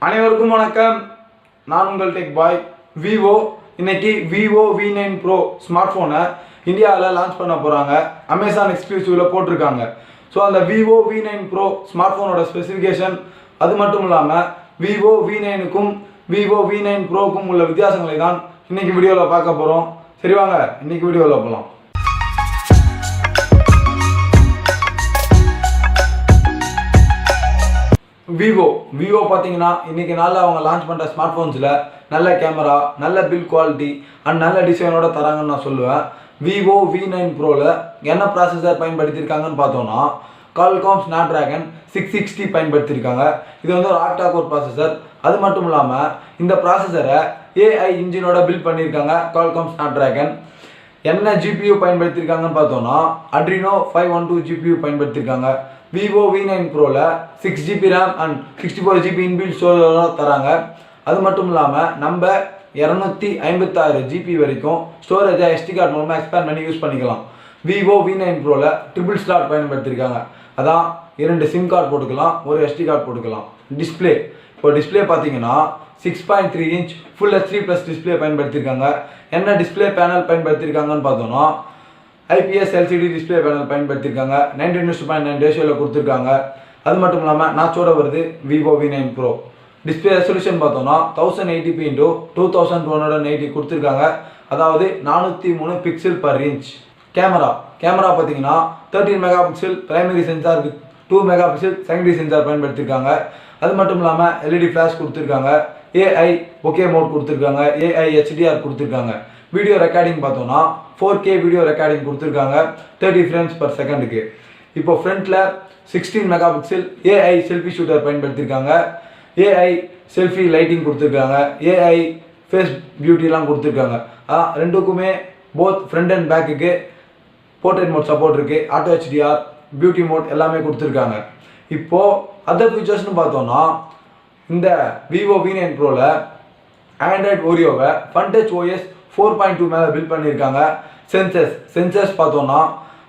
அனைவருக்கும் வணக்கம். நான் உங்கள் டெக் பாய். விவோ இன்னைக்கு விவோ V9 Pro ஸ்மார்ட் ஃபோனை இந்தியாவில் லான்ச் பண்ண போகிறாங்க. அமேசான் எக்ஸ்க்ளூசிவில் போட்டிருக்காங்க. ஸோ அந்த விவோ V9 Pro ஸ்மார்ட் ஃபோனோட ஸ்பெசிஃபிகேஷன், அது மட்டும் இல்லாமல் விவோ V9க்கும் விவோ V9 Proக்கும் உள்ள வித்தியாசங்களை தான் இன்னைக்கு வீடியோவில் பார்க்க போகிறோம். சரி வாங்க இன்னைக்கு வீடியோவில் போகலாம். விவோ பார்த்தீங்கன்னா இன்றைக்கி நாளில் அவங்க லான்ச் பண்ணுற ஸ்மார்ட் ஃபோன்ஸில் நல்ல கேமரா, நல்ல பில்ட் குவாலிட்டி அண்ட் நல்ல டிசைனோட தராங்கன்னு நான் சொல்லுவேன். விவோ V9 Proவில் என்ன ப்ராசஸர் பயன்படுத்தியிருக்காங்கன்னு பார்த்தோன்னா qualcomm snapdragon 660 பயன்படுத்தியிருக்காங்க. இது வந்து ஒரு octa கோர் ப்ராசஸர். அது மட்டும் இல்லாமல் இந்த ப்ராசஸரை AI இன்ஜினோட பில்ட் பண்ணியிருக்காங்க qualcomm snapdragon. என்ன GPU பயன்படுத்தியிருக்காங்கன்னு பார்த்தோன்னா Adreno 512 GPU பயன்படுத்தியிருக்காங்க. விவோ V9 Proவில் 6GB RAM and 64GB inbuilt storage தராங்க. அது மட்டும் இல்லாமல் நம்ம 256 GB வரைக்கும் ஸ்டோரேஜை SD கார்டு மூலமாக எக்ஸ்பேண்ட் பண்ணி யூஸ் பண்ணிக்கலாம். விவோ V9 Proவில் ட்ரிபிள் ஸ்லாட் பயன்படுத்தியிருக்காங்க. அதான் 2 சிம் கார்டு போட்டுக்கலாம், ஒரு SD கார்டு போட்டுக்கலாம். இப்போ டிஸ்பிளே பார்த்தீங்கன்னா 6.3 inch ஃபுல் HD+ டிஸ்பிளே பயன்படுத்தியிருக்காங்க. என்ன டிஸ்பிளே பேனல் பயன்படுத்தியிருக்காங்கன்னு பார்த்தோன்னா IPS LCD டிஸ்பிளே பேனல் பயன்படுத்தியிருக்காங்க. 19:9 ரேஷியோவில் கொடுத்துருக்காங்க. அது மட்டும் இல்லாமல் நாச்சோட வருது Vivo V9 Pro. Display resolution பார்த்தோன்னா 1080p × 2280 கொடுத்துருக்காங்க. அதாவது 403 பிக்சல் பர் இன்ச். கேமரா பார்த்தீங்கன்னா 13 megapixel primary sensor with 2 megapixel secondary sensor பயன்படுத்தியிருக்காங்க. அது மட்டும் இல்லாமல் LED ஃப்ளாஷ் கொடுத்துருக்காங்க. AI ஒகே மோட் கொடுத்துருக்காங்க. AI HDR கொடுத்துருக்காங்க. வீடியோ ரெக்கார்டிங் பார்த்தோன்னா 4K வீடியோ ரெக்கார்டிங் கொடுத்துருக்காங்க 30 ஃப்ரேம்ஸ் பர் செகண்டுக்கு. இப்போ ஃப்ரண்ட்டில் 16 மெகாபிக்சல் AI செல்ஃபி ஷூட்டர் பயன்படுத்தியிருக்காங்க. AI செல்ஃபி லைட்டிங் கொடுத்துருக்காங்க. AI ஃபேஸ் பியூட்டிலாம் கொடுத்துருக்காங்க. ரெண்டுக்குமே போத் ஃப்ரண்ட் அண்ட் பேக்குக்கு போர்ட்ரேட் மோட் சப்போர்ட் இருக்குது. ஆட்டோ HDR, பியூட்டி மோட் எல்லாமே கொடுத்துருக்காங்க. இப்போது அதர் ஃபீச்சர்ஸ்னு பார்த்தோன்னா இந்த விவோ V9 Proவில் ஆண்ட்ராய்ட் ஓரியோவை funtouch OS 4.2 மேலே பில்ட் பண்ணியிருக்காங்க. சென்சர்ஸ் பார்த்தோன்னா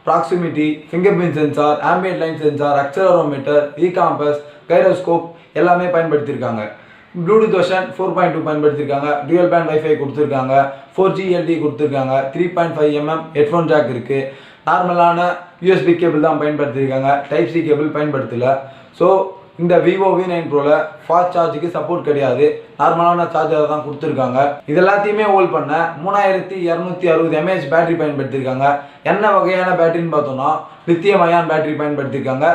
proximity, fingerprint sensor, ambient light sensor, accelerometer, e-compass, gyroscope எல்லாமே பயன்படுத்தியிருக்காங்க. ப்ளூடூத் வெர்ஷன் 4.2 பயன்படுத்தியிருக்காங்க. dual band wifi கொடுத்துருக்காங்க. 4G LTE கொடுத்துருக்காங்க. 3.5mm ஹெட்ஃபோன் ஜாக் இருக்குது. நார்மலான USB கேபிள் தான் பயன்படுத்தியிருக்காங்க. Type C கேபிள் பயன்படுத்தலை. ஸோ இந்த விவோ V9 Proவில் ஃபாஸ்ட் சார்ஜுக்கு சப்போர்ட் கிடையாது. நார்மலான சார்ஜரை தான் கொடுத்துருக்காங்க. இது எல்லாத்தையுமே ஹோல்ட் பண்ண 3260 mAh பேட்டரி பயன்படுத்தியிருக்காங்க. என்ன வகையான பேட்டரின்னு பார்த்தோன்னா லித்தியம் அயான் பேட்டரி பயன்படுத்தியிருக்காங்க.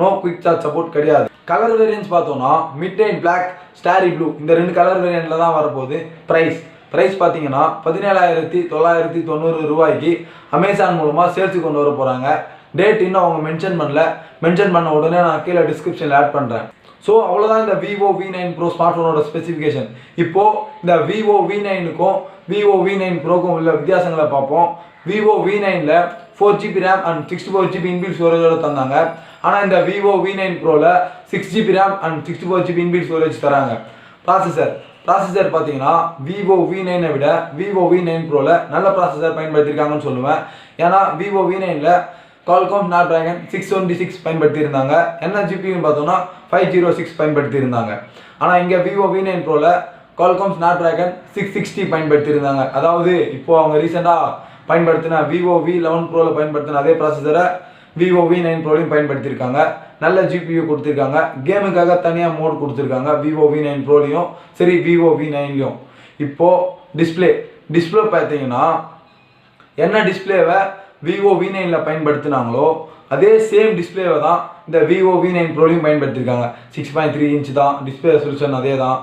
நோ குவிக் சார்ஜ் சப்போர்ட் கிடையாது. கலர் வேரியன்ஸ் பார்த்தோன்னா midnight black, starry blue, இந்த 2 கலர் வேரியண்ட்டில் தான் வரப்போகுது. ப்ரைஸ் பார்த்தீங்கன்னா 17,990 ரூபாய்க்கு அமேசான் மூலமாக சேல்ஸுக்கு கொண்டு வர போகிறாங்க. டேட் இன்னும் அவங்க மென்ஷன் பண்ண உடனே நான் கீழே டிஸ்கிரிப்ஷனில் ஆட் பண்ணுறேன். ஸோ அவ்வளோதான் இந்த விவோ V9 Pro ஸ்மார்ட் ஃபோனோட ஸ்பெசிஃபிகேஷன். இப்போது இந்த விவோ V9க்கும் விவோ V9 Proக்கும் உள்ள வித்தியாசங்களை பார்ப்போம். விவோ V9ல் 4GB RAM and 64GB inbuilt ஸ்டோரேஜோட தந்தாங்க. ஆனால் இந்த விவோ V9 Proவில் 6GB RAM and 64GB inbuilt storage தராங்க. ப்ராசஸர் பார்த்தீங்கன்னா விவோ V9 விட விவோ V9 Proவில் நல்ல ப்ராசஸர் பயன்படுத்தியிருக்காங்கன்னு சொல்லுவேன். ஏன்னா விவோ V9ல் qualcomm snapdragon 626 பயன்படுத்தியிருந்தாங்க. என்ன GPUன்னு பார்த்தோன்னா 506 பயன்படுத்தியிருந்தாங்க. ஆனால் இங்கே விவோ V9 Proவில் qualcomm snapdragon 660 பயன்படுத்தியிருந்தாங்க. அதாவது இப்போது அவங்க ரீசெண்டாக பயன்படுத்தின விவோ V11 Proவில் பயன்படுத்தின அதே ப்ராசஸரை விவோ V9 Proலையும் பயன்படுத்தியிருக்காங்க. நல்ல GPU கொடுத்துருக்காங்க. கேமுக்காக தனியாக மோட் கொடுத்துருக்காங்க விவோ V9 Proலையும் சரி விவோ V9லையும். இப்போது டிஸ்பிளே பார்த்தீங்கன்னா என்ன டிஸ்பிளேவை விவோ V9ல பயன்படுத்தினாங்களோ அதே சேம் டிஸ்பிளேவை தான் இந்த விவோ V9 Proலையும் பயன்படுத்தியிருக்காங்க. 6.3 inch தான் டிஸ்பிளே ரெசல்யூஷன், அதே தான்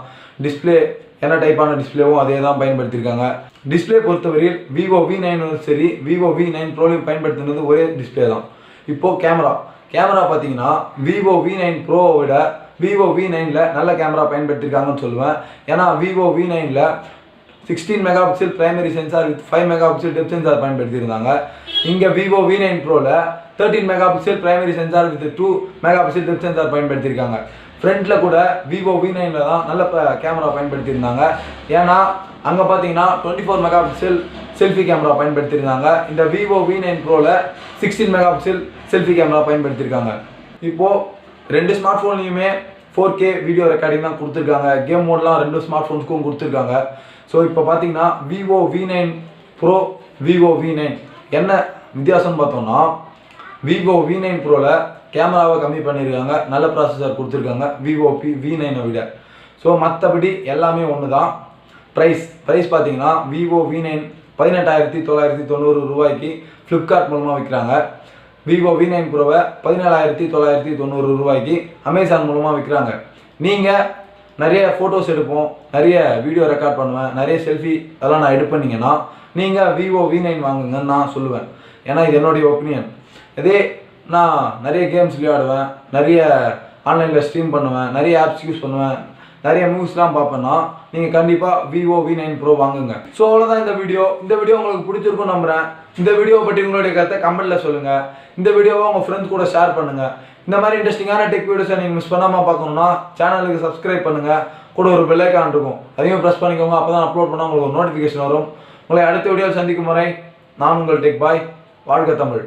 டிஸ்பிளே. என்ன டைப்பான டிஸ்பிளேவும் அதே தான் பயன்படுத்தியிருக்காங்க. டிஸ்பிளே பொறுத்தவரையில் விவோ V9 சரி விவோ V9 Proலையும் பயன்படுத்தினது ஒரே டிஸ்பிளே தான். இப்போது கேமரா பார்த்தீங்கன்னா விவோ V9 Proவை விட விவோ V9ல நல்ல கேமரா பயன்படுத்தியிருக்காங்கன்னு சொல்லுவேன். ஏன்னா விவோ V9ல 16 megapixel primary sensor with 5 megapixel depth sensor பயன்படுத்தியிருந்தாங்க. இங்கே விவோ V9 Proவில் 13 megapixel primary sensor with 2 megapixel depth sensor பயன்படுத்தியிருக்காங்க. ஃப்ரண்ட்டில் கூட விவோ V9ல தான் நல்ல கேமரா பயன்படுத்தியிருந்தாங்க. ஏன்னா அங்கே பார்த்தீங்கன்னா 24 மெகாபிக்சல் செல்ஃபி கேமரா பயன்படுத்தியிருந்தாங்க. இந்த விவோ V9 Proவில் 16 மெகாபிக்சல் செல்ஃபி கேமரா பயன்படுத்தியிருக்காங்க. இப்போது 2 ஸ்மார்ட் ஃபோன்லையுமே 4K வீடியோ ரெக்கார்டிங் தான் கொடுத்துருக்காங்க. கேம் மோட்லாம் 2 ஸ்மார்ட் ஃபோன்ஸ்க்கும் கொடுத்துருக்காங்க. ஸோ இப்போ பார்த்தீங்கன்னா Vivo V9 bro, Vivo V9 என்ன வித்தியாசம்னு பார்த்தோம்னா, விவோ V9 ப்ரோவில் கேமராவை கம்மி பண்ணியிருக்காங்க, நல்ல ப்ராசஸர் கொடுத்துருக்காங்க விவோ V9 விட. ஸோ மற்றபடி எல்லாமே ஒன்று தான். ப்ரைஸ் பார்த்தீங்கன்னா விவோ V9 18,990 ரூபாய்க்கு ஃப்ளிப்கார்ட் மூலமாக விற்கிறாங்க. விவோ V9 ப்ரோவை 17,990 ரூபாய்க்கு அமேசான் மூலமாக விற்கிறாங்க. நீங்கள் நிறைய ஃபோட்டோஸ் எடுப்போம், நிறைய வீடியோ ரெக்கார்ட் பண்ணுவேன், நிறைய செல்ஃபி அதெல்லாம் நான் எடுப்பேன்னீங்கன்னா நீங்கள் விவோ V9 வாங்குங்கன்னு நான் சொல்லுவேன். ஏன்னா இது என்னுடைய ஒப்பீனியன். இதே நான் நிறைய கேம்ஸ் விளையாடுவேன், நிறைய ஆன்லைனில் ஸ்ட்ரீம் பண்ணுவேன், நிறைய ஆப்ஸ் யூஸ் பண்ணுவேன், நிறைய மூவிஸ்லாம் பார்ப்பேன்னா நீங்கள் கண்டிப்பாக விவோ V9 ப்ரோ வாங்குங்க. ஸோ அவ்வளோதான் இந்த வீடியோ உங்களுக்கு பிடிச்சிருக்கும் நம்புகிறேன். இந்த வீடியோ பற்றி உங்களுடைய கருத்தை கமெண்ட்டில் சொல்லுங்கள். இந்த வீடியோவை உங்கள் ஃப்ரெண்ட்ஸ் கூட ஷேர் பண்ணுங்கள். இந்த மாதிரி இன்ட்ரெஸ்டிங்கான டெக் வீடியோஸை நீங்கள் மிஸ் பண்ணாமல் பார்க்கணுன்னா சேனலுக்கு சப்ஸ்கிரைப் பண்ணுங்கள். கூட ஒரு பெல் ஐகான் இருக்கும், அதையும் ப்ரெஸ் பண்ணிக்கோங்க. அப்போ தான் அப்லோட் பண்ணால் உங்களுக்கு ஒரு நோட்டிஃபிகேஷன் வரும். உங்களை அடுத்த வீடியோவில் சந்திக்கும் வரை நான் உங்கள் டெக் பாய். வாழ்க தமிழ்.